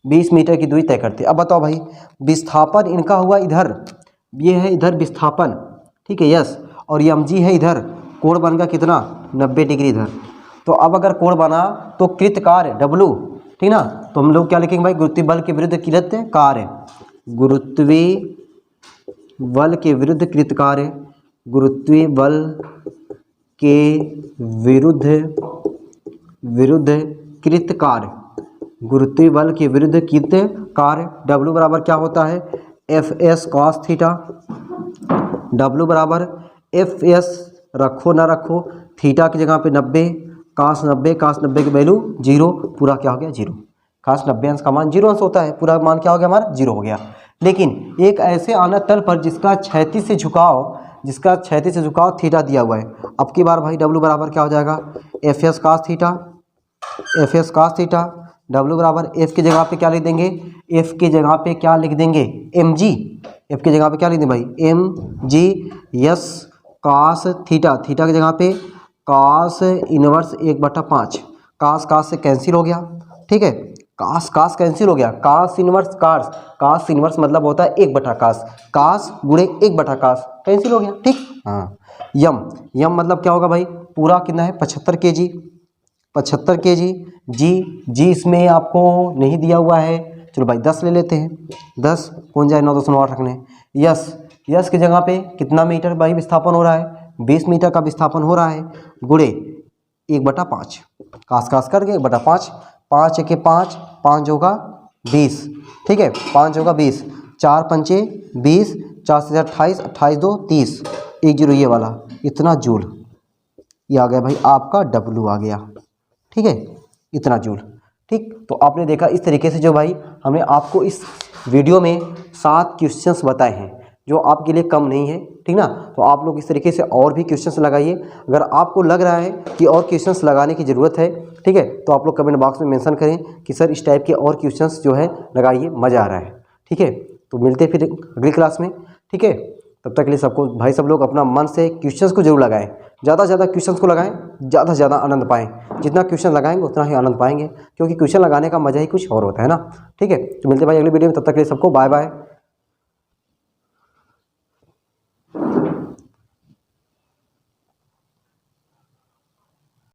20 मीटर की दूरी तय करते हैं। अब बताओ भाई, विस्थापन इनका हुआ इधर, ये है इधर विस्थापन, ठीक है, यस, और ये mg है इधर, कोण बन गया कितना, 90 डिग्री इधर। तो अब अगर कोण बना तो कृत कार्य W, ठीक ना, तो हम लोग क्या लिखेंगे भाई, गुरुत्वीय बल के विरुद्ध कृत कार्य, गुरुत्वीय बल के विरुद्ध कृत कार्य गुरुत्वीय बल के विरुद्ध कृत कार्य, गुरुत्वीय बल के विरुद्ध कृत कार्य। W बराबर क्या होता है, F S cos theta. W बराबर एफ एस रखो ना रखो, थीटा की जगह पे 90, कास 90 की वैल्यू 0, पूरा क्या हो गया 0। कास 90 अंश का मान 0 अंश होता है, पूरा मान क्या हो गया हमारा 0 हो गया। लेकिन एक ऐसे आना तल पर जिसका क्षैतिज से झुकाव थीटा दिया हुआ है। अब की बार भाई W बराबर क्या हो जाएगा, f s cos theta. W बराबर एफ की जगह पे क्या लिख देंगे, एफ की जगह पे क्या लिख देंगे, mg। एफ की जगह पे क्या लिख देंगे भाई, mg s cos theta. Theta की जगह पे कास इनवर्स 1/5। कास से कैंसिल हो गया, ठीक है, कास कैंसिल हो गया। कास इनवर्स मतलब होता है 1/कास, कास गुणे 1/कास कैंसिल हो गया, ठीक। हाँ, यम मतलब क्या होगा भाई, पूरा कितना है 75 kg। जी इसमें आपको नहीं दिया हुआ है, चलो भाई 10 ले लेते हैं, 10 कौन जाए 9 2 9 रखने। यस की जगह पे कितना मीटर भाई विस्थापन हो रहा है, 20 मीटर का विस्थापन हो रहा है, गुणे 1/5, कास करके 1/5, 5 के 5 होगा 20, ठीक है, 5 होगा 20, 4 पंचे 20, 4 से 28, 28 2 30, 10 ये वाला, इतना जूल ये आ गया भाई आपका W आ गया, ठीक है, इतना जूल, ठीक। तो आपने देखा इस तरीके से जो भाई हमने आपको इस वीडियो में 7 क्वेश्चंस बताए हैं जो आपके लिए कम नहीं है, ठीक ना। तो आप लोग इस तरीके से और भी क्वेश्चंस लगाइए। अगर आपको लग रहा है कि और क्वेश्चंस लगाने की ज़रूरत है, ठीक है, तो आप लोग कमेंट बॉक्स में मेंशन करें कि सर इस टाइप के और क्वेश्चंस जो है लगाइए, मज़ा आ रहा है, ठीक है। तो मिलते हैं फिर अगली क्लास में, ठीक है। तब तक के लिए सबको भाई सब लोग अपना मन से क्वेश्चंस को जरूर लगाएं, ज़्यादा से ज़्यादा क्वेश्चंस को लगाएं, ज़्यादा से ज़्यादा आनंद पाएं। जितना क्वेश्चन लगाएंगे उतना ही आनंद पाएंगे, क्योंकि क्वेश्चन लगाने का मज़ा ही कुछ और होता है ना, ठीक है। तो मिलते हैं भाई अगली वीडियो में, तब तक के लिए सबको बाय बाय।